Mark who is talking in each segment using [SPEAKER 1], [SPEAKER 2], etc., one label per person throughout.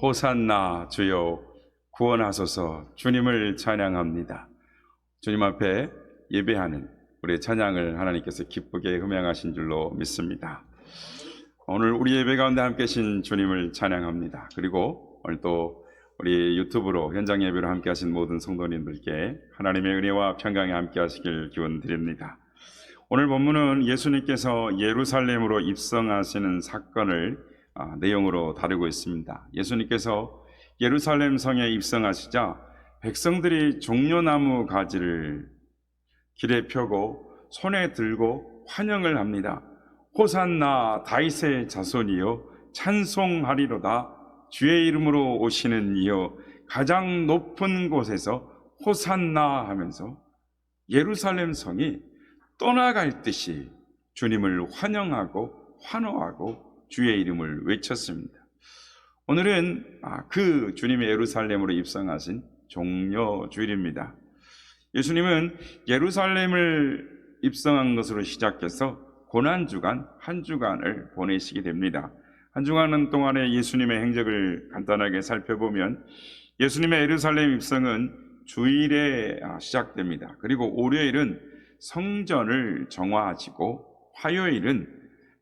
[SPEAKER 1] 호산나 주여 구원하소서. 주님을 찬양합니다. 주님 앞에 예배하는 우리의 찬양을 하나님께서 기쁘게 흠양하신 줄로 믿습니다. 오늘 우리 예배 가운데 함께 하신 주님을 찬양합니다. 그리고 오늘 또 우리 유튜브로 현장 예배로 함께 하신 모든 성도님들께 하나님의 은혜와 평강에 함께 하시길 기원 드립니다. 오늘 본문은 예수님께서 예루살렘으로 입성하시는 사건을 내용으로 다루고 있습니다. 예수님께서 예루살렘 성에 입성하시자 백성들이 종려나무 가지를 길에 펴고 손에 들고 환영을 합니다. 호산나 다윗의 자손이여 찬송하리로다. 주의 이름으로 오시는 이여 가장 높은 곳에서 호산나 하면서 예루살렘 성이 떠나갈 듯이 주님을 환영하고 환호하고 주의 이름을 외쳤습니다. 오늘은 그 주님의 예루살렘으로 입성하신 종려주일입니다. 예수님은 예루살렘을 입성한 것으로 시작해서 고난주간 한 주간을 보내시게 됩니다. 한 주간 동안의 예수님의 행적을 간단하게 살펴보면 예수님의 예루살렘 입성은 주일에 시작됩니다. 그리고 월요일은 성전을 정화하시고 화요일은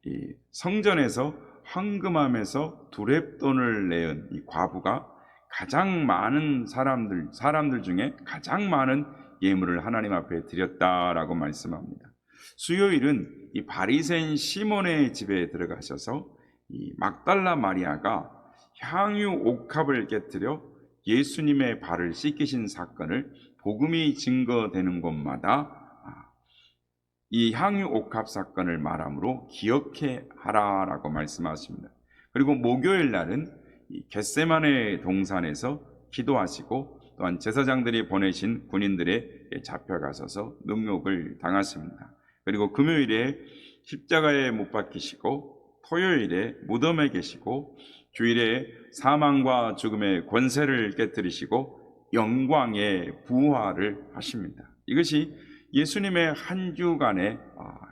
[SPEAKER 1] 이 성전에서 헌금함에서 두렙돈을 내은 이 과부가 가장 많은 사람들 중에 가장 많은 예물을 하나님 앞에 드렸다라고 말씀합니다. 수요일은 이 바리새인 시몬의 집에 들어가셔서 이 막달라 마리아가 향유 옥합을 깨뜨려 예수님의 발을 씻기신 사건을 복음이 증거되는 곳마다 이 향유 옥합 사건을 말함으로 기억해 하라라고 말씀하십니다. 그리고 목요일 날은 이 겟세마네 동산에서 기도하시고 또한 제사장들이 보내신 군인들에 잡혀가셔서 능욕을 당하십니다. 그리고 금요일에 십자가에 못 박히시고 토요일에 무덤에 계시고 주일에 사망과 죽음의 권세를 깨뜨리시고 영광의 부활을 하십니다. 이것이 예수님의 한 주간의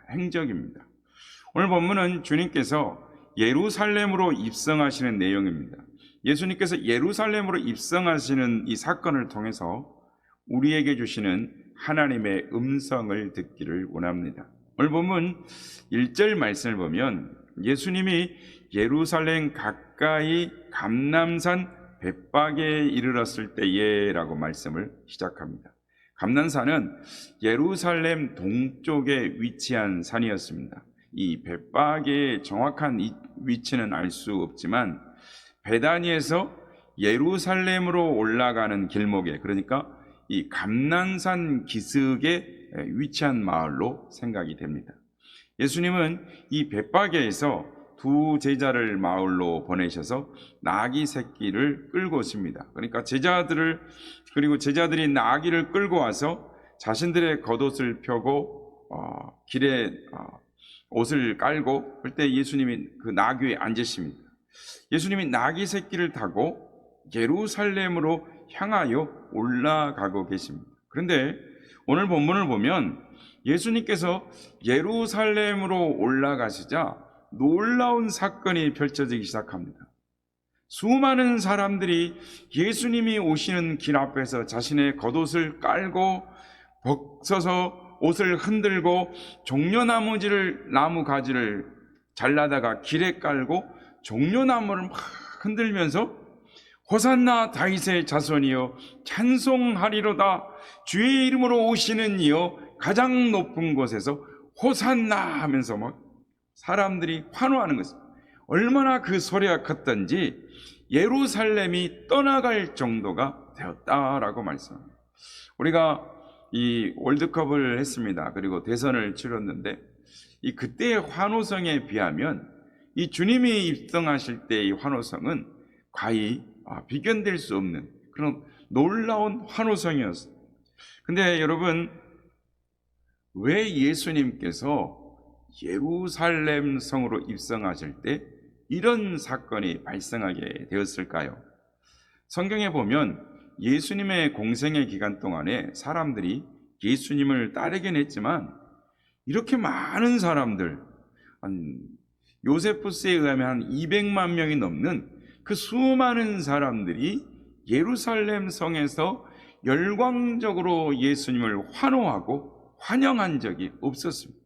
[SPEAKER 1] 행적입니다. 오늘 본문은 주님께서 예루살렘으로 입성하시는 내용입니다. 예수님께서 예루살렘으로 입성하시는 이 사건을 통해서 우리에게 주시는 하나님의 음성을 듣기를 원합니다. 오늘 본문 1절 말씀을 보면 예수님이 예루살렘 가까이 감람산 벳박에 이르렀을 때에 라고 말씀을 시작합니다. 감람산은 예루살렘 동쪽에 위치한 산이었습니다. 이 벳박의 정확한 위치는 알 수 없지만 베다니에서 예루살렘으로 올라가는 길목에, 그러니까 이 감람산 기슭에 위치한 마을로 생각이 됩니다. 예수님은 이 벳박에서 두 제자를 마을로 보내셔서 나귀 새끼를 끌고 오십니다. 그러니까 제자들이 나귀를 끌고 와서 자신들의 겉옷을 펴고 길에 옷을 깔고 그때 예수님이 그 나귀에 앉으십니다. 예수님이 나귀 새끼를 타고 예루살렘으로 향하여 올라가고 계십니다. 그런데 오늘 본문을 보면 예수님께서 예루살렘으로 올라가시자 놀라운 사건이 펼쳐지기 시작합니다. 수많은 사람들이 예수님이 오시는 길 앞에서 자신의 겉옷을 깔고 벗어서 옷을 흔들고 나무 가지를 잘라다가 길에 깔고 종려나무를 막 흔들면서 호산나 다윗의 자손이여 찬송하리로다. 주의 이름으로 오시는 이여 가장 높은 곳에서 호산나 하면서 막 사람들이 환호하는 것입니다. 얼마나 그 소리가 컸던지 예루살렘이 떠나갈 정도가 되었다라고 말씀합니다. 우리가 이 월드컵을 했습니다. 그리고 대선을 치렀는데 이 그때의 환호성에 비하면 이 주님이 입성하실 때의 환호성은 과히 비견될 수 없는 그런 놀라운 환호성이었어요. 근데 여러분, 왜 예수님께서 예루살렘 성으로 입성하실 때 이런 사건이 발생하게 되었을까요? 성경에 보면 예수님의 공생의 기간 동안에 사람들이 예수님을 따르긴 했지만 이렇게 많은 사람들, 요세푸스에 의하면 한 200만 명이 넘는 그 수많은 사람들이 예루살렘 성에서 열광적으로 예수님을 환호하고 환영한 적이 없었습니다.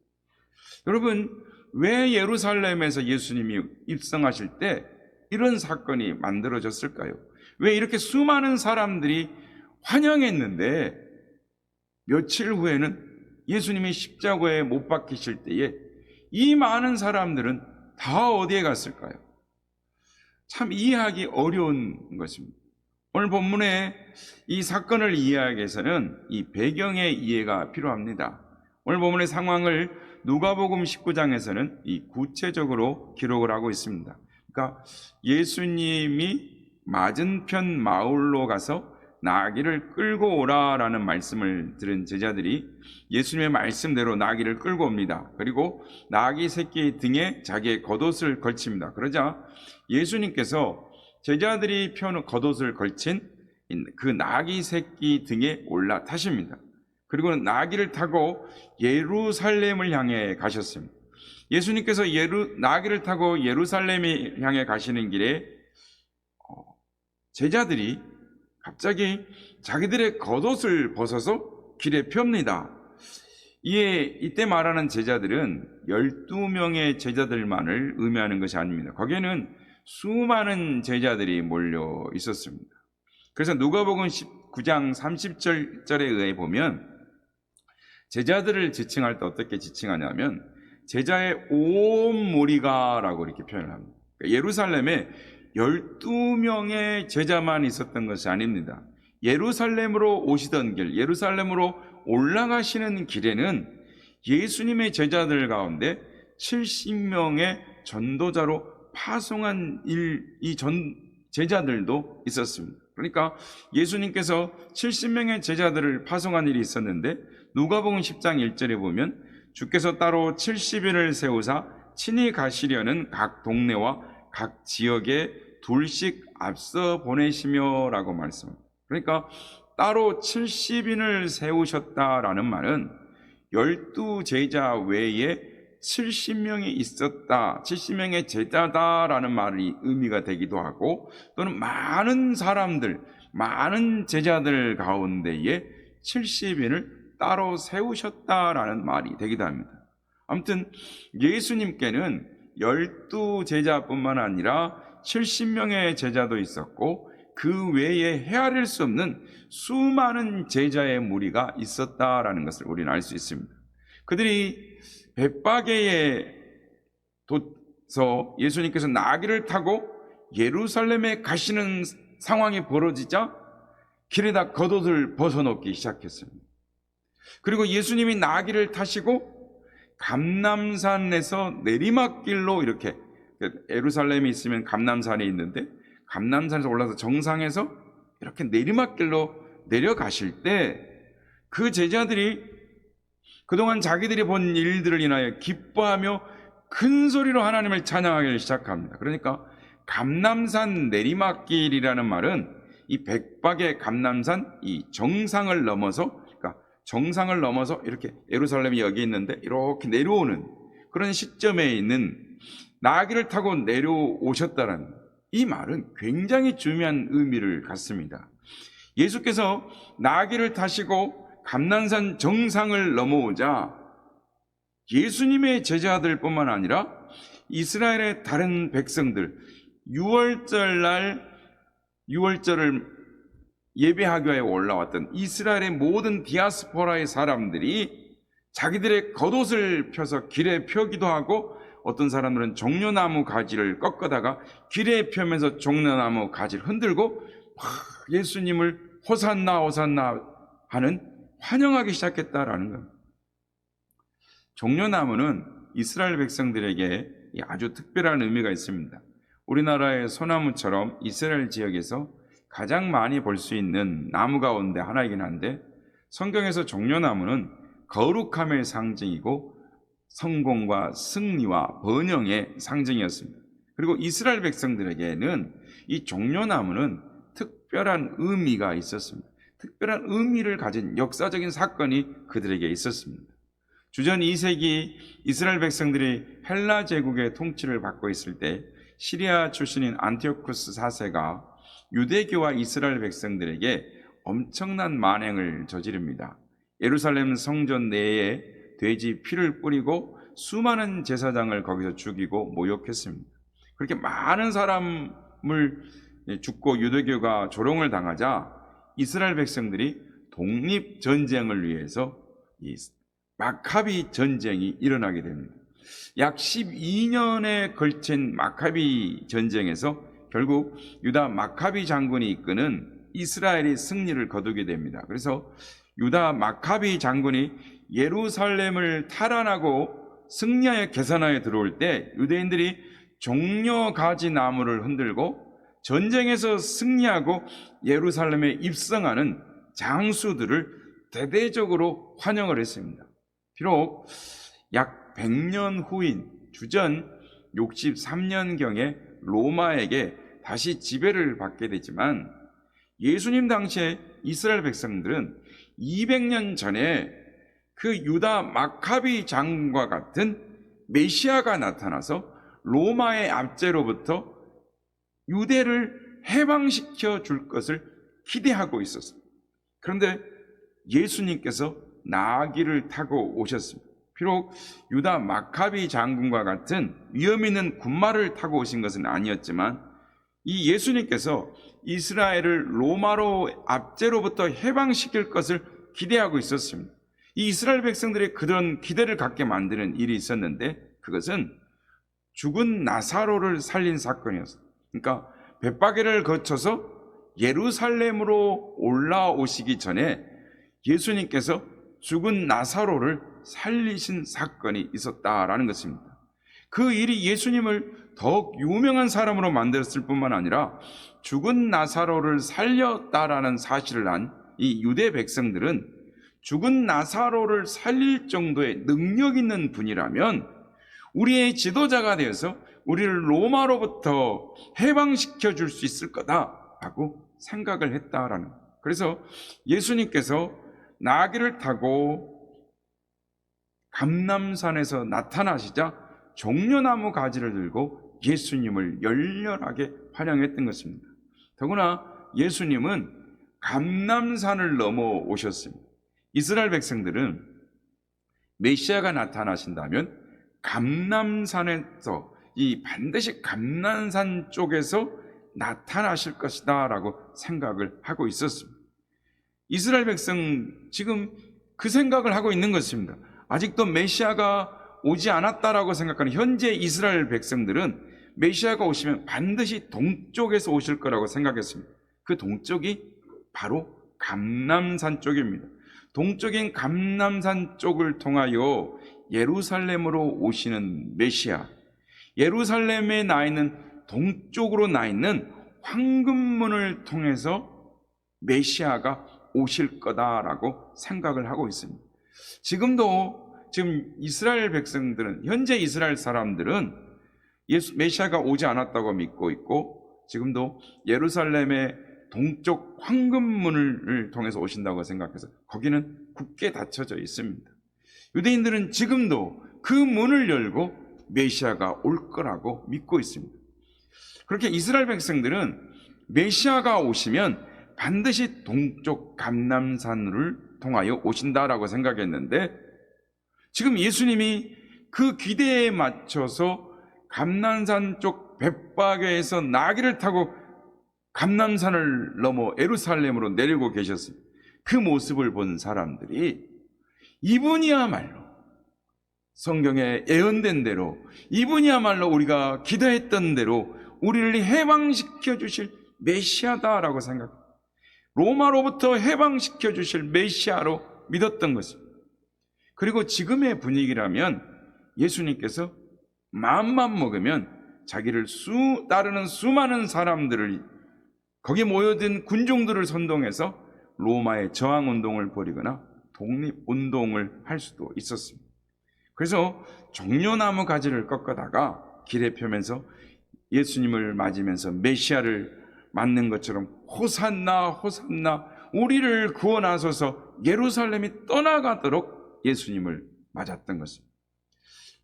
[SPEAKER 1] 여러분, 왜 예루살렘에서 예수님이 입성하실 때 이런 사건이 만들어졌을까요? 왜 이렇게 수많은 사람들이 환영했는데 며칠 후에는 예수님이 십자가에 못 박히실 때에 이 많은 사람들은 다 어디에 갔을까요? 참 이해하기 어려운 것입니다. 오늘 본문에 이 사건을 이해하기 위해서는 이 배경의 이해가 필요합니다. 오늘 본문의 상황을 누가복음 19장에서는 이 구체적으로 기록을 하고 있습니다. 그러니까 예수님이 맞은편 마을로 가서 나귀를 끌고 오라라는 말씀을 들은 제자들이 예수님의 말씀대로 나귀를 끌고 옵니다. 그리고 나귀 새끼 등에 자기의 겉옷을 걸칩니다. 그러자 예수님께서 제자들이 펴놓은 겉옷을 걸친 그 나귀 새끼 등에 올라타십니다. 그리고 나귀를 타고 예루살렘을 향해 가셨습니다. 예수님께서 나귀를 타고 예루살렘을 향해 가시는 길에 제자들이 갑자기 자기들의 겉옷을 벗어서 길에 펴니다. 이때 말하는 제자들은 12명의 제자들만을 의미하는 것이 아닙니다. 거기에는 수많은 제자들이 몰려 있었습니다. 그래서 누가복음 19장 30절에 의해 보면 제자들을 지칭할 때 어떻게 지칭하냐면 제자의 온 무리가라고 이렇게 표현을 합니다. 그러니까 예루살렘에 12명의 제자만 있었던 것이 아닙니다. 예루살렘으로 오시던 길, 예루살렘으로 올라가시는 길에는 예수님의 제자들 가운데 70명의 전도자로 파송한 이 제자들도 있었습니다. 그러니까 예수님께서 70명의 제자들을 파송한 일이 있었는데 누가복음 10장 1절에 보면 주께서 따로 70인을 세우사 친히 가시려는 각 동네와 각 지역에 둘씩 앞서 보내시며 라고 말씀합니다. 그러니까 따로 70인을 세우셨다라는 말은 12제자 외에 70명이 있었다, 70명의 제자다라는 말이 의미가 되기도 하고 또는 많은 사람들, 많은 제자들 가운데에 70인을 따로 세우셨다라는 말이 되기도 합니다. 아무튼 예수님께는 12제자뿐만 아니라 70명의 제자도 있었고 그 외에 헤아릴 수 없는 수많은 제자의 무리가 있었다라는 것을 우리는 알 수 있습니다. 그들이 벳바게에 둬서 예수님께서 나귀를 타고 예루살렘에 가시는 상황이 벌어지자 길에다 겉옷을 벗어놓기 시작했습니다. 그리고 예수님이 나귀를 타시고 감람산에서 내리막길로 이렇게 예루살렘에 있으면 감람산이 있는데 감람산에서 올라서 정상에서 이렇게 내리막길로 내려가실 때 그 제자들이 그동안 자기들이 본 일들을 인하여 기뻐하며 큰 소리로 하나님을 찬양하기 시작합니다. 그러니까 감람산 내리막길이라는 말은 이 백박의 감람산 이 정상을 넘어서 정상을 넘어서 이렇게 예루살렘이 여기 있는데 이렇게 내려오는 그런 시점에 있는 나귀를 타고 내려오셨다는 이 말은 굉장히 중요한 의미를 갖습니다. 예수께서 나귀를 타시고 감람산 정상을 넘어오자 예수님의 제자들뿐만 아니라 이스라엘의 다른 백성들 6월절날 6월절을 예배하기 위해 올라왔던 이스라엘의 모든 디아스포라의 사람들이 자기들의 겉옷을 펴서 길에 펴기도 하고 어떤 사람들은 종려나무 가지를 꺾어다가 길에 펴면서 종려나무 가지를 흔들고 예수님을 호산나 호산나 하는 환영하기 시작했다라는 겁니다. 종려나무는 이스라엘 백성들에게 아주 특별한 의미가 있습니다. 우리나라의 소나무처럼 이스라엘 지역에서 가장 많이 볼 수 있는 나무 가운데 하나이긴 한데 성경에서 종려나무는 거룩함의 상징이고 성공과 승리와 번영의 상징이었습니다. 그리고 이스라엘 백성들에게는 이 종려나무는 특별한 의미가 있었습니다. 특별한 의미를 가진 역사적인 사건이 그들에게 있었습니다. 주전 2세기 이스라엘 백성들이 헬라 제국의 통치를 받고 있을 때 시리아 출신인 안티오쿠스 4세가 유대교와 이스라엘 백성들에게 엄청난 만행을 저지릅니다. 예루살렘 성전 내에 돼지 피를 뿌리고 수많은 제사장을 거기서 죽이고 모욕했습니다. 그렇게 많은 사람을 죽고 유대교가 조롱을 당하자 이스라엘 백성들이 독립전쟁을 위해서 이 마카비 전쟁이 일어나게 됩니다. 약 12년에 걸친 마카비 전쟁에서 결국 유다 마카비 장군이 이끄는 이스라엘이 승리를 거두게 됩니다. 그래서 유다 마카비 장군이 예루살렘을 탈환하고 승리하여 계산하여 들어올 때 유대인들이 종려 가지 나무를 흔들고 전쟁에서 승리하고 예루살렘에 입성하는 장수들을 대대적으로 환영을 했습니다. 비록 약 100년 후인 주전 63년경에 로마에게 다시 지배를 받게 되지만 예수님 당시에 이스라엘 백성들은 200년 전에 그 유다 마카비 장군과 같은 메시아가 나타나서 로마의 압제로부터 유대를 해방시켜 줄 것을 기대하고 있었습니다. 그런데 예수님께서 나귀를 타고 오셨습니다. 비록 유다 마카비 장군과 같은 위험 있는 군마를 타고 오신 것은 아니었지만 이 예수님께서 이스라엘을 로마로 압제로부터 해방시킬 것을 기대하고 있었습니다. 이 이스라엘 백성들이 그런 기대를 갖게 만드는 일이 있었는데 그것은 죽은 나사로를 살린 사건이었습니다. 그러니까 벳바게를 거쳐서 예루살렘으로 올라오시기 전에 예수님께서 죽은 나사로를 살리신 사건이 있었다라는 것입니다. 그 일이 예수님을 더욱 유명한 사람으로 만들었을 뿐만 아니라 죽은 나사로를 살렸다라는 사실을 안 이 유대 백성들은 죽은 나사로를 살릴 정도의 능력 있는 분이라면 우리의 지도자가 되어서 우리를 로마로부터 해방시켜 줄 수 있을 거다라고 생각을 했다라는 거예요. 그래서 예수님께서 나귀를 타고 감람산에서 나타나시자 종려나무 가지를 들고 예수님을 열렬하게 환영했던 것입니다. 더구나 예수님은 감람산을 넘어오셨습니다. 이스라엘 백성들은 메시아가 나타나신다면 감람산에서 반드시 감람산 쪽에서 나타나실 것이다 라고 생각을 하고 있었습니다. 이스라엘 백성 지금 그 생각을 하고 있는 것입니다. 아직도 메시아가 오지 않았다라고 생각하는 현재 이스라엘 백성들은 메시아가 오시면 반드시 동쪽에서 오실 거라고 생각했습니다. 그 동쪽이 바로 감람산 쪽입니다. 동쪽인 감람산 쪽을 통하여 예루살렘으로 오시는 메시아, 예루살렘에 나 있는 동쪽으로 나 있는 황금문을 통해서 메시아가 오실 거다라고 생각을 하고 있습니다. 지금 이스라엘 백성들은, 현재 이스라엘 사람들은 메시아가 오지 않았다고 믿고 있고 지금도 예루살렘의 동쪽 황금문을 통해서 오신다고 생각해서 거기는 굳게 닫혀져 있습니다. 유대인들은 지금도 그 문을 열고 메시아가 올 거라고 믿고 있습니다. 그렇게 이스라엘 백성들은 메시아가 오시면 반드시 동쪽 감람산을 통하여 오신다라고 생각했는데 지금 예수님이 그 기대에 맞춰서 감람산 쪽 벳바게에서 나귀를 타고 감람산을 넘어 예루살렘으로 내리고 계셨습니다. 그 모습을 본 사람들이 이분이야말로 성경에 예언된 대로, 이분이야말로 우리가 기도했던 대로 우리를 해방시켜 주실 메시아다라고 생각합니다. 로마로부터 해방시켜 주실 메시아로 믿었던 것입니다. 그리고 지금의 분위기라면 예수님께서 마음만 먹으면 자기를 따르는 수많은 사람들을 거기에 모여든 군종들을 선동해서 로마의 저항운동을 벌이거나 독립운동을 할 수도 있었습니다. 그래서 종려나무 가지를 꺾어다가 길에 펴면서 예수님을 맞으면서 메시아를 맞는 것처럼 호산나 호산나 우리를 구원하소서 예루살렘이 떠나가도록 예수님을 맞았던 것입니다.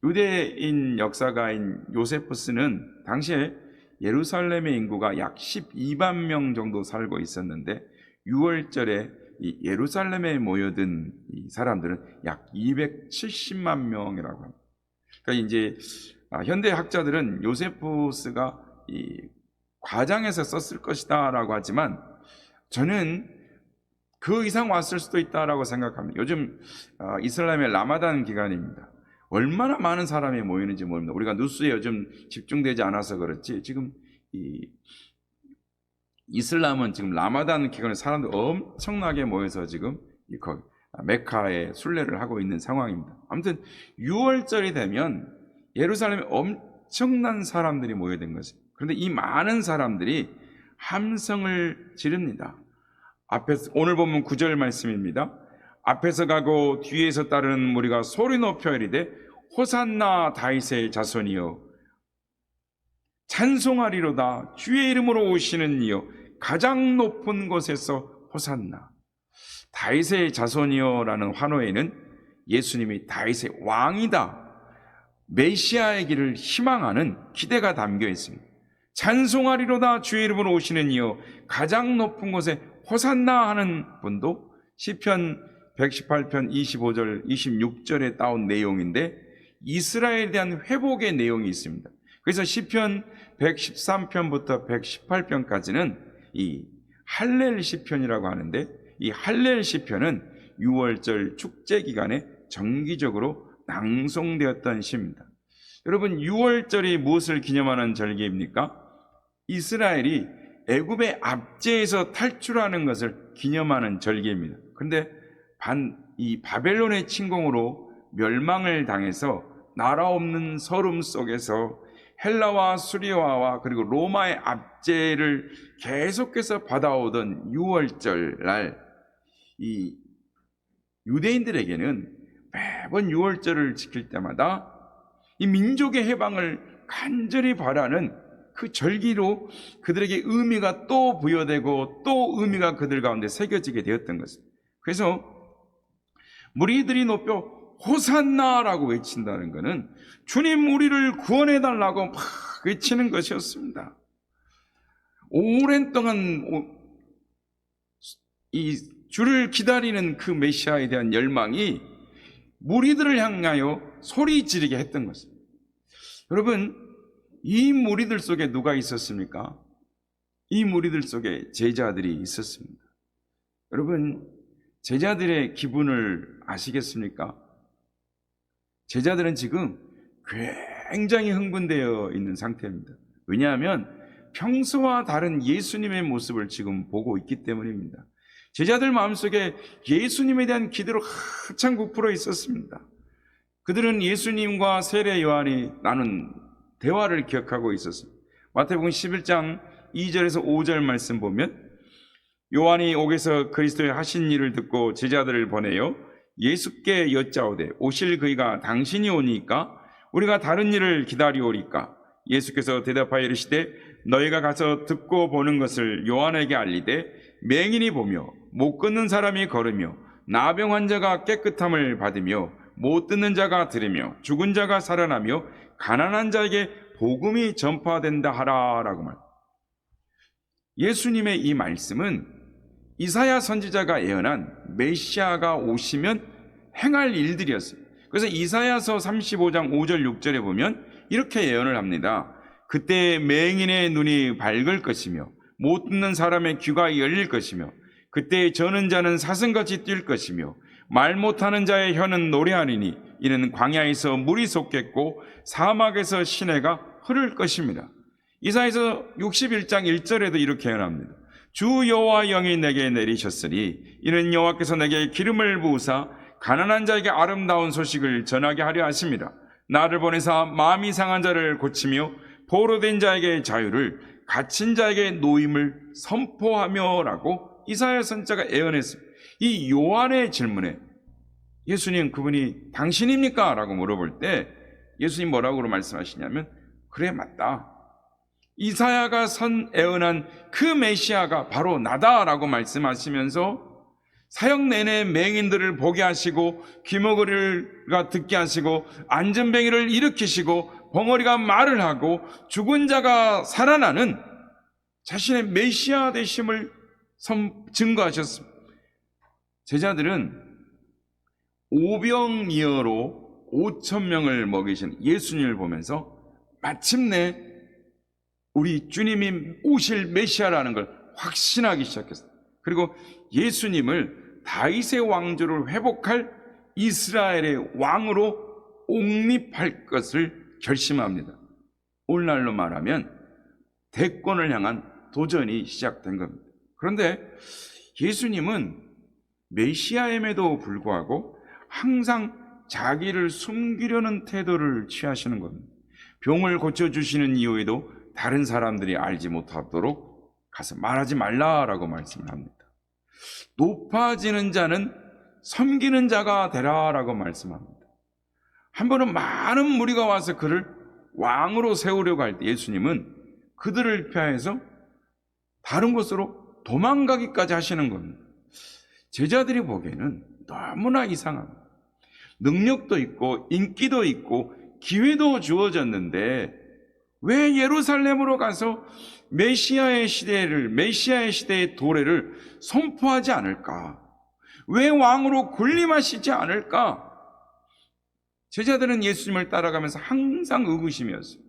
[SPEAKER 1] 유대인 역사가인 요세푸스는 당시에 예루살렘의 인구가 약 12만 명 정도 살고 있었는데 6월절에 이 예루살렘에 모여든 이 사람들은 약 270만 명이라고 합니다. 그러니까 이제 현대 학자들은 요세푸스가 이 과장해서 썼을 것이다라고 하지만 저는 그 이상 왔을 수도 있다라고 생각합니다. 요즘 이슬람의 라마단 기간입니다. 얼마나 많은 사람이 모이는지 모릅니다. 우리가 뉴스에 요즘 집중되지 않아서 그렇지 지금 이 이슬람은 지금 라마단 기간에 사람들 엄청나게 모여서 지금 메카에 순례를 하고 있는 상황입니다. 아무튼 6월절이 되면 예루살렘에 엄청난 사람들이 모여든 것입니다. 그런데 이 많은 사람들이 함성을 지릅니다. 앞에서 오늘 본문 9절 말씀입니다. 앞에서 가고 뒤에서 따르는 무리가 소리 높여 이르되 호산나 다윗의 자손이여 찬송하리로다 주의 이름으로 오시는 이여 가장 높은 곳에서 호산나. 다윗의 자손이여라는 환호에는 예수님이 다윗의 왕이다, 메시아의 길을 희망하는 기대가 담겨 있습니다. 찬송하리로다 주의 이름으로 오시는 이여 가장 높은 곳에 호산나 하는 분도 시편 118편 25절 26절에 따온 내용인데 이스라엘에 대한 회복의 내용이 있습니다. 그래서 시편 113편부터 118편까지는 이 할렐 시편이라고 하는데 이 할렐 시편은 6월절 축제 기간에 정기적으로 낭송되었던 시입니다. 여러분 6월절이 무엇을 기념하는 절기입니까? 이스라엘이 애굽의 압제에서 탈출하는 것을 기념하는 절기입니다. 그런데 이 바벨론의 침공으로 멸망을 당해서 나라 없는 서름 속에서 헬라와 수리아와 그리고 로마의 압제를 계속해서 받아오던 6월절 날 이 유대인들에게는 매번 6월절을 지킬 때마다 이 민족의 해방을 간절히 바라는 그 절기로 그들에게 의미가 또 부여되고 또 의미가 그들 가운데 새겨지게 되었던 것입니다. 그래서 무리들이 높여 호산나라고 외친다는 것은 주님 우리를 구원해달라고 막 외치는 것이었습니다. 오랜 동안 이 주를 기다리는 그 메시아에 대한 열망이 무리들을 향하여 소리 지르게 했던 것입니다. 여러분 이 무리들 속에 누가 있었습니까? 이 무리들 속에 제자들이 있었습니다. 여러분 제자들의 기분을 아시겠습니까? 제자들은 지금 굉장히 흥분되어 있는 상태입니다. 왜냐하면 평소와 다른 예수님의 모습을 지금 보고 있기 때문입니다. 제자들 마음속에 예수님에 대한 기대로 한창 부풀어 있었습니다. 그들은 예수님과 세례 요한이 나눈 대화를 기억하고 있었습니다. 마태복음 11장 2절에서 5절 말씀 보면 요한이 옥에서 그리스도의 하신 일을 듣고 제자들을 보내요 예수께 여짜오되 오실 그이가 당신이 오니까 우리가 다른 일을 기다리오리까? 예수께서 대답하여 이르시되 너희가 가서 듣고 보는 것을 요한에게 알리되 맹인이 보며 못 걷는 사람이 걸으며 나병 환자가 깨끗함을 받으며 못 듣는 자가 들으며 죽은 자가 살아나며 가난한 자에게 복음이 전파된다 하라라고 말. 예수님의 이 말씀은 이사야 선지자가 예언한 메시아가 오시면 행할 일들이었어요. 그래서 이사야서 35장 5절 6절에 보면 이렇게 예언을 합니다. 그때 맹인의 눈이 밝을 것이며 못 듣는 사람의 귀가 열릴 것이며 그때 저는 자는 사슴같이 뛸 것이며 말 못하는 자의 혀는 노래하리니 이는 광야에서 물이 솟겠고 사막에서 시내가 흐를 것입니다. 이사야서 61장 1절에도 이렇게 예언합니다. 주 여호와 영이 내게 내리셨으니 이는 여호와께서 내게 기름을 부으사 가난한 자에게 아름다운 소식을 전하게 하려 하십니다. 나를 보내사 마음이 상한 자를 고치며 포로된 자에게 자유를 갇힌 자에게 노임을 선포하며라고 이사야 선지자가 예언했습니다. 이 요한의 질문에 예수님 그분이 당신입니까? 라고 물어볼 때 예수님 뭐라고 말씀하시냐면 그래 맞다. 이사야가 예언한 그 메시아가 바로 나다라고 말씀하시면서 사역 내내 맹인들을 보게 하시고 귀머거리가 듣게 하시고 안전뱅이를 일으키시고 벙어리가 말을 하고 죽은 자가 살아나는 자신의 메시아 되심을 증거하셨습니다. 제자들은 오병이어로 5,000명을 먹이신 예수님을 보면서 마침내 우리 주님이 오실 메시아라는 걸 확신하기 시작했어요. 그리고 예수님을 다윗의 왕조를 회복할 이스라엘의 왕으로 옹립할 것을 결심합니다. 오늘날로 말하면 대권을 향한 도전이 시작된 겁니다. 그런데 예수님은 메시아임에도 불구하고 항상 자기를 숨기려는 태도를 취하시는 겁니다. 병을 고쳐주시는 이유에도 다른 사람들이 알지 못하도록 가서 말하지 말라라고 말씀을 합니다. 높아지는 자는 섬기는 자가 되라라고 말씀합니다. 한 번은 많은 무리가 와서 그를 왕으로 세우려고 할 때 예수님은 그들을 피해서 다른 곳으로 도망가기까지 하시는 겁니다. 제자들이 보기에는 너무나 이상합니다. 능력도 있고 인기도 있고 기회도 주어졌는데 왜 예루살렘으로 가서 메시아의 시대의 도래를 선포하지 않을까? 왜 왕으로 군림하시지 않을까? 제자들은 예수님을 따라가면서 항상 의구심이었어요.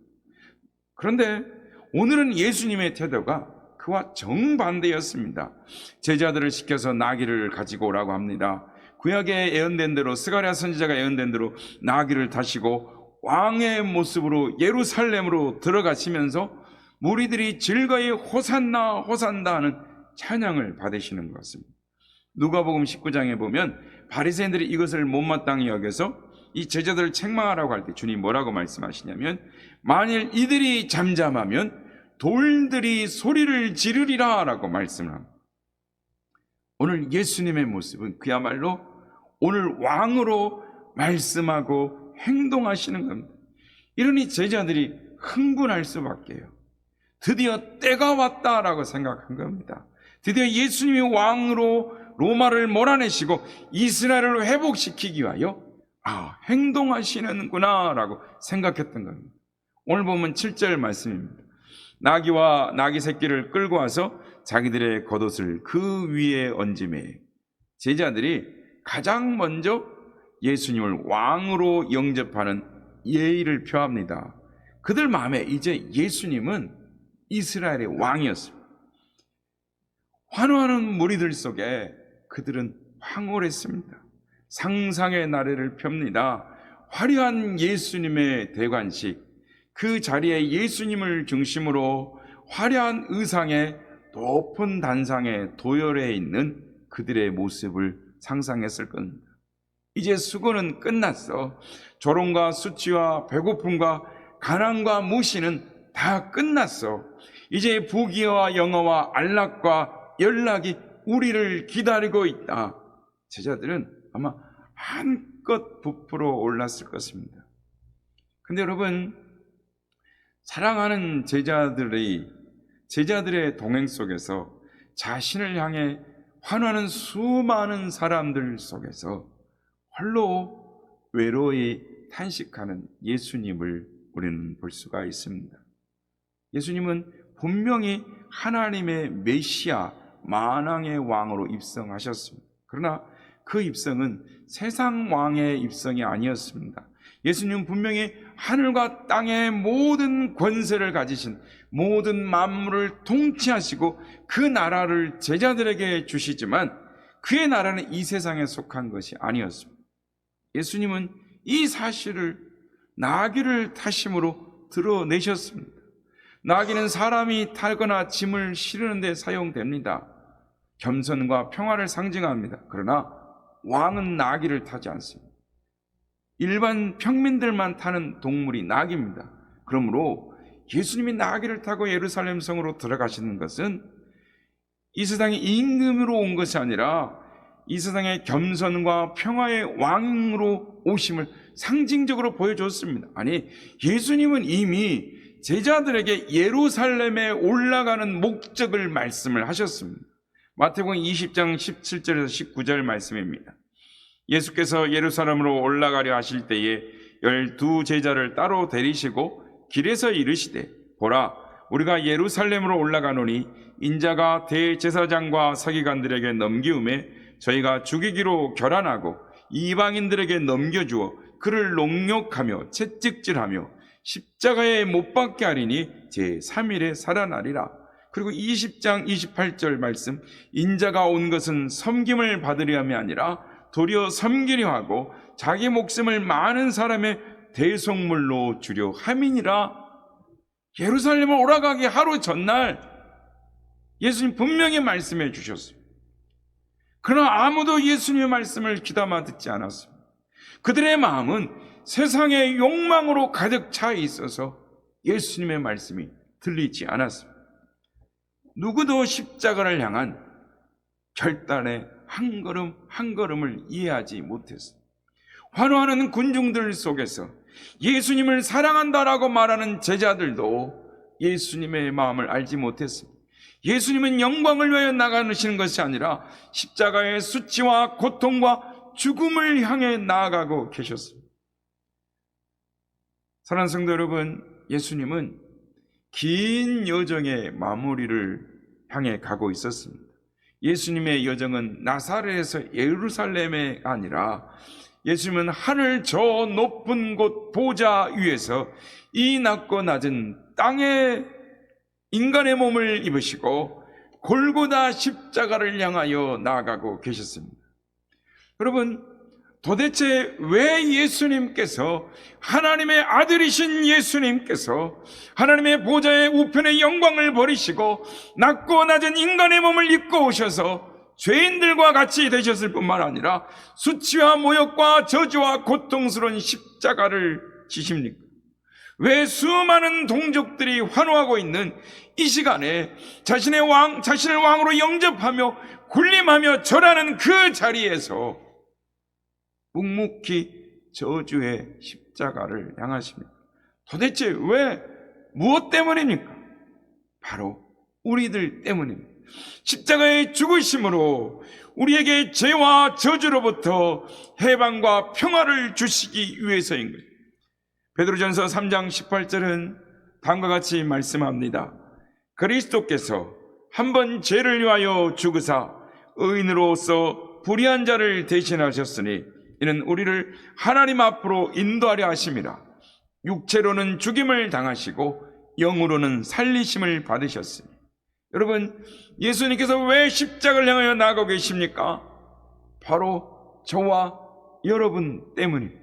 [SPEAKER 1] 그런데 오늘은 예수님의 태도가 그와 정반대였습니다. 제자들을 시켜서 나귀를 가지고 오라고 합니다. 구약에 예언된 대로, 스가랴 선지자가 예언된 대로 나귀를 타시고 왕의 모습으로 예루살렘으로 들어가시면서 무리들이 즐거이 호산나 호산나 하는 찬양을 받으시는 것 같습니다. 누가복음 19장에 보면 바리새인들이 이것을 못마땅히 여겨서 이 제자들을 책망하라고 할 때 주님 뭐라고 말씀하시냐면, 만일 이들이 잠잠하면 돌들이 소리를 지르리라 라고 말씀을 합니다. 오늘 예수님의 모습은 그야말로 오늘 왕으로 말씀하고 행동하시는 겁니다. 이러니 제자들이 흥분할 수밖에요. 드디어 때가 왔다라고 생각한 겁니다. 드디어 예수님이 왕으로 로마를 몰아내시고 이스라엘을 회복시키기 위하여 행동하시는구나 라고 생각했던 겁니다. 오늘 보면 7절 말씀입니다. 나귀와 나귀 새끼를 끌고 와서 자기들의 겉옷을 그 위에 얹음에 제자들이 가장 먼저 예수님을 왕으로 영접하는 예의를 표합니다. 그들 마음에 이제 예수님은 이스라엘의 왕이었습니다. 환호하는 무리들 속에 그들은 황홀했습니다. 상상의 나래를 펴니다. 화려한 예수님의 대관식, 그 자리에 예수님을 중심으로 화려한 의상에 높은 단상에 도열해 있는 그들의 모습을 상상했을 겁니다. 이제 수고는 끝났어. 조롱과 수치와 배고픔과 가난과 무시는 다 끝났어. 이제 부귀와 영화와 안락과 연락이 우리를 기다리고 있다. 제자들은 아마 한껏 부풀어 올랐을 것입니다. 근데 여러분, 사랑하는 제자들의 동행 속에서 자신을 향해 환호하는 수많은 사람들 속에서 홀로 외로이 탄식하는 예수님을 우리는 볼 수가 있습니다. 예수님은 분명히 하나님의 메시아, 만왕의 왕으로 입성하셨습니다. 그러나 그 입성은 세상 왕의 입성이 아니었습니다. 예수님은 분명히 하늘과 땅의 모든 권세를 가지신, 모든 만물을 통치하시고 그 나라를 제자들에게 주시지만 그의 나라는 이 세상에 속한 것이 아니었습니다. 예수님은 이 사실을 나귀를 타심으로 드러내셨습니다. 나귀는 사람이 타거나 짐을 실으는 데 사용됩니다. 겸손과 평화를 상징합니다. 그러나 왕은 나귀를 타지 않습니다. 일반 평민들만 타는 동물이 나귀입니다. 그러므로 예수님이 나귀를 타고 예루살렘 성으로 들어가시는 것은 이 세상의 임금으로 온 것이 아니라 이 세상의 겸손과 평화의 왕으로 오심을 상징적으로 보여줬습니다. 아니, 예수님은 이미 제자들에게 예루살렘에 올라가는 목적을 말씀을 하셨습니다. 마태복음 20장 17절에서 19절 말씀입니다. 예수께서 예루살렘으로 올라가려 하실 때에 12 제자를 따로 데리시고 길에서 이르시되 보라 우리가 예루살렘으로 올라가노니 인자가 대제사장과 서기관들에게 넘기움에 저희가 죽이기로 결안하고 이방인들에게 넘겨주어 그를 농욕하며 채찍질하며 십자가에 못 박게 하리니 제3일에 살아나리라. 그리고 20장 28절 말씀, 인자가 온 것은 섬김을 받으려 함이 아니라 도리어 섬기려 하고 자기 목숨을 많은 사람의 대속물로 주려 함이니라. 예루살렘을 오라가기 하루 전날 예수님 분명히 말씀해 주셨습니다. 그러나 아무도 예수님의 말씀을 귀담아 듣지 않았습니다. 그들의 마음은 세상의 욕망으로 가득 차 있어서 예수님의 말씀이 들리지 않았습니다. 누구도 십자가를 향한 결단의 한 걸음 한 걸음을 이해하지 못했습니다. 환호하는 군중들 속에서 예수님을 사랑한다라고 말하는 제자들도 예수님의 마음을 알지 못했습니다. 예수님은 영광을 위하여 나가시는 것이 아니라 십자가의 수치와 고통과 죽음을 향해 나아가고 계셨습니다. 사랑하는 성도 여러분, 예수님은 긴 여정의 마무리를 향해 가고 있었습니다. 예수님의 여정은 나사렛에서 예루살렘에 아니라 예수님은 하늘 저 높은 곳 보좌 위에서 이 낮고 낮은 땅에 인간의 몸을 입으시고 골고다 십자가를 향하여 나아가고 계셨습니다. 여러분, 도대체 왜 예수님께서, 하나님의 아들이신 예수님께서 하나님의 보좌의 우편의 영광을 버리시고 낮고 낮은 인간의 몸을 입고 오셔서 죄인들과 같이 되셨을 뿐만 아니라 수치와 모욕과 저주와 고통스러운 십자가를 지십니까? 왜 수많은 동족들이 환호하고 있는 이 시간에 자신을 왕으로 영접하며 군림하며 절하는 그 자리에서 묵묵히 저주의 십자가를 향하십니까? 도대체 왜, 무엇 때문입니까? 바로 우리들 때문입니다. 십자가의 죽으심으로 우리에게 죄와 저주로부터 해방과 평화를 주시기 위해서인 거예요. 베드로전서 3장 18절은 다음과 같이 말씀합니다. 그리스도께서 한번 죄를 위하여 죽으사 의인으로서 불의한 자를 대신하셨으니 이는 우리를 하나님 앞으로 인도하려 하심이라. 육체로는 죽임을 당하시고 영으로는 살리심을 받으셨으니. 여러분, 예수님께서 왜 십자가를 향하여 나아가고 계십니까? 바로 저와 여러분 때문입니다.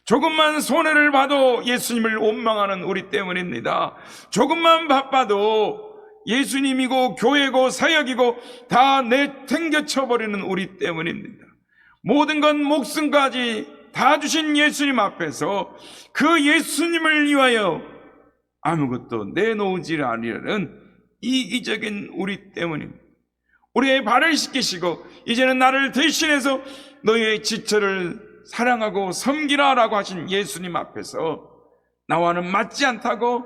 [SPEAKER 1] 조금만 손해를 봐도 예수님을 원망하는 우리 때문입니다. 조금만 바빠도 예수님이고 교회고 사역이고 다 내팽겨쳐버리는 우리 때문입니다. 모든 건 목숨까지 다 주신 예수님 앞에서 그 예수님을 위하여 아무것도 내놓지 아니하는 이기적인 우리 때문입니다. 우리의 발을 씻기시고 이제는 나를 대신해서 너의 지체를 사랑하고 섬기라라고 하신 예수님 앞에서 나와는 맞지 않다고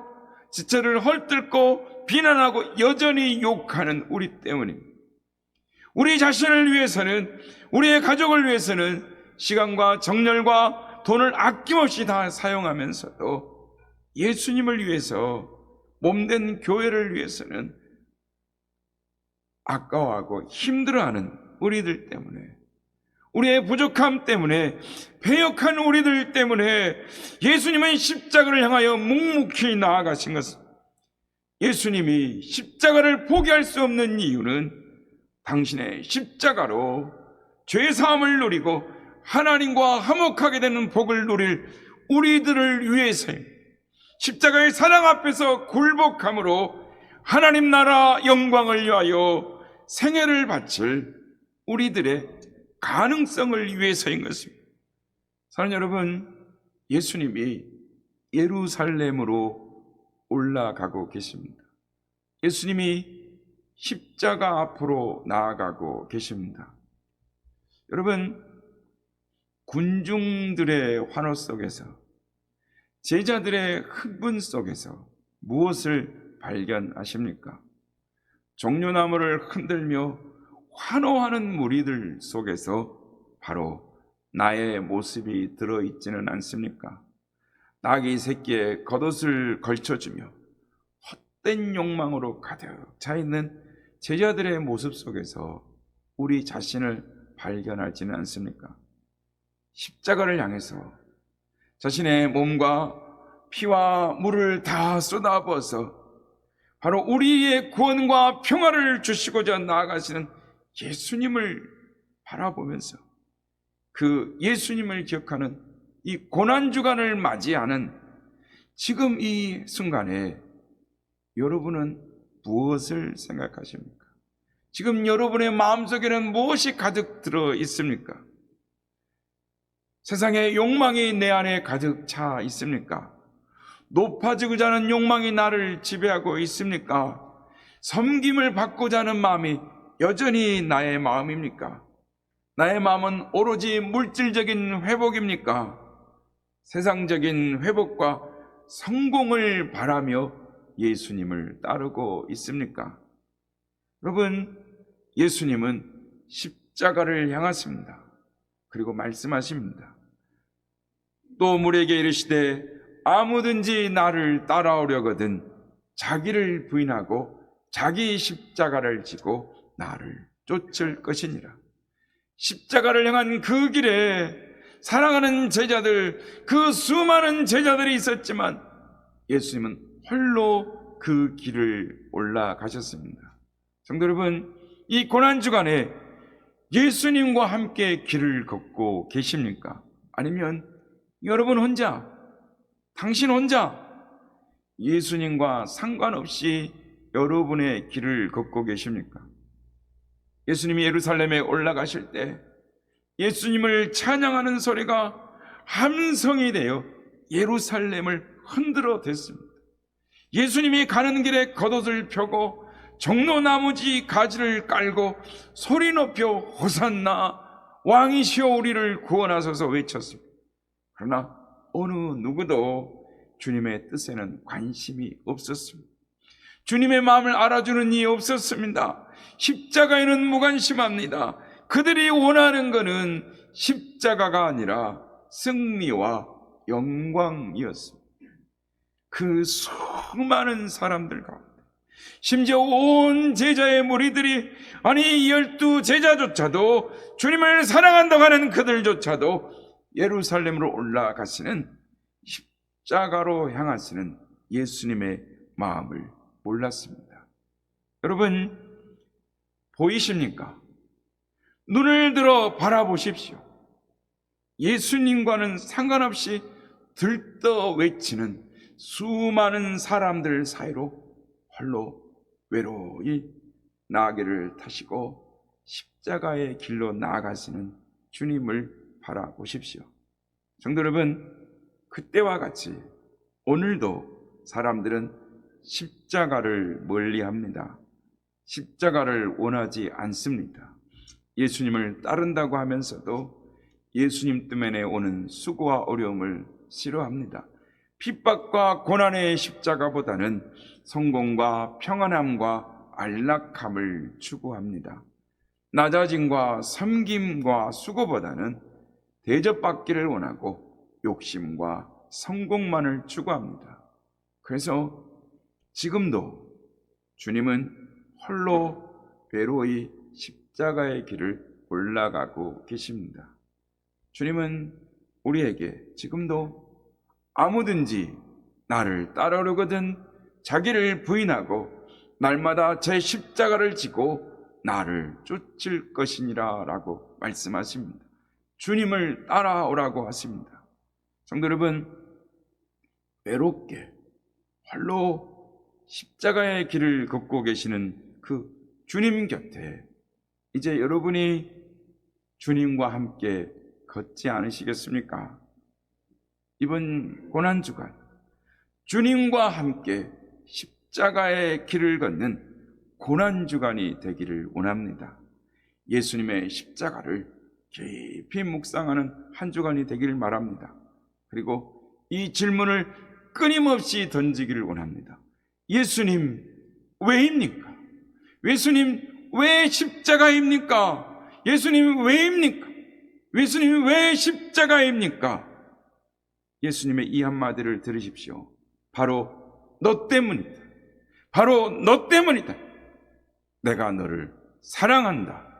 [SPEAKER 1] 지체를 헐뜯고 비난하고 여전히 욕하는 우리 때문입니다. 우리 자신을 위해서는, 우리의 가족을 위해서는 시간과 정열과 돈을 아낌없이 다 사용하면서도 예수님을 위해서, 몸된 교회를 위해서는 아까워하고 힘들어하는 우리들 때문에, 우리의 부족함 때문에, 패역한 우리들 때문에 예수님은 십자가를 향하여 묵묵히 나아가신 것은, 예수님이 십자가를 포기할 수 없는 이유는 당신의 십자가로 죄사함을 누리고 하나님과 화목하게 되는 복을 누릴 우리들을 위해서입니다. 십자가의 사랑 앞에서 굴복함으로 하나님 나라 영광을 위하여 생애를 바칠 우리들의 가능성을 위해서인 것입니다. 사랑하는 여러분, 예수님이 예루살렘으로 올라가고 계십니다. 예수님이 십자가 앞으로 나아가고 계십니다. 여러분, 군중들의 환호 속에서, 제자들의 흥분 속에서 무엇을 발견하십니까? 종려나무를 흔들며 환호하는 무리들 속에서 바로 나의 모습이 들어있지는 않습니까? 나귀 새끼에 겉옷을 걸쳐주며 헛된 욕망으로 가득 차 있는 제자들의 모습 속에서 우리 자신을 발견하지는 않습니까? 십자가를 향해서 자신의 몸과 피와 물을 다 쏟아부어서 바로 우리의 구원과 평화를 주시고자 나아가시는 예수님을 바라보면서 그 예수님을 기억하는 이 고난주간을 맞이하는 지금 이 순간에 여러분은 무엇을 생각하십니까? 지금 여러분의 마음속에는 무엇이 가득 들어 있습니까? 세상의 욕망이 내 안에 가득 차 있습니까? 높아지고자 하는 욕망이 나를 지배하고 있습니까? 섬김을 받고자 하는 마음이 여전히 나의 마음입니까? 나의 마음은 오로지 물질적인 회복입니까? 세상적인 회복과 성공을 바라며 예수님을 따르고 있습니까? 여러분, 예수님은 십자가를 향하십니다. 그리고 말씀하십니다. 또 무리에게 이르시되 아무든지 나를 따라오려거든 자기를 부인하고 자기 십자가를 지고 나를 쫓을 것이니라. 십자가를 향한 그 길에 사랑하는 제자들, 그 수많은 제자들이 있었지만 예수님은 홀로 그 길을 올라가셨습니다. 성도 여러분, 이 고난주간에 예수님과 함께 길을 걷고 계십니까? 아니면 여러분 혼자, 당신 혼자 예수님과 상관없이 여러분의 길을 걷고 계십니까? 예수님이 예루살렘에 올라가실 때 예수님을 찬양하는 소리가 함성이 되어 예루살렘을 흔들어 댔습니다. 예수님이 가는 길에 겉옷을 펴고 종로나무지 가지를 깔고 소리 높여 호산나 왕이시여 우리를 구원하소서 외쳤습니다. 그러나 어느 누구도 주님의 뜻에는 관심이 없었습니다. 주님의 마음을 알아주는 이가 없었습니다. 십자가에는 무관심합니다. 그들이 원하는 것은 십자가가 아니라 승리와 영광이었습니다. 그 수많은 사람들 가운데 심지어 온 제자의 무리들이, 아니 12 제자조차도, 주님을 사랑한다고 하는 그들조차도 예루살렘으로 올라가시는 십자가로 향하시는 예수님의 마음을 몰랐습니다. 여러분, 보이십니까? 눈을 들어 바라보십시오. 예수님과는 상관없이 들떠 외치는 수많은 사람들 사이로 홀로 외로이 나귀를 타시고 십자가의 길로 나아가시는 주님을 바라보십시오. 성도 여러분, 그때와 같이 오늘도 사람들은 십자가를 멀리합니다. 십자가를 원하지 않습니다. 예수님을 따른다고 하면서도 예수님 때문에 오는 수고와 어려움을 싫어합니다. 핍박과 고난의 십자가보다는 성공과 평안함과 안락함을 추구합니다. 낮아짐과 섬김과 수고보다는 대접받기를 원하고 욕심과 성공만을 추구합니다. 그래서 지금도 주님은 홀로 외로이 십자가의 길을 올라가고 계십니다. 주님은 우리에게 지금도 아무든지 나를 따르려거든 자기를 부인하고 날마다 제 십자가를 지고 나를 쫓을 것이니라 라고 말씀하십니다. 주님을 따라오라고 하십니다. 성도 여러분, 외롭게 홀로 십자가의 길을 걷고 계시는 그 주님 곁에 이제 여러분이 주님과 함께 걷지 않으시겠습니까? 이번 고난주간 주님과 함께 십자가의 길을 걷는 고난주간이 되기를 원합니다. 예수님의 십자가를 깊이 묵상하는 한 주간이 되기를 바랍니다. 그리고 이 질문을 끊임없이 던지기를 원합니다. 예수님 왜입니까? 예수님 왜 십자가입니까? 예수님 왜입니까? 예수님 왜 십자가입니까? 예수님의 이 한마디를 들으십시오. 바로 너 때문이다. 바로 너 때문이다. 내가 너를 사랑한다.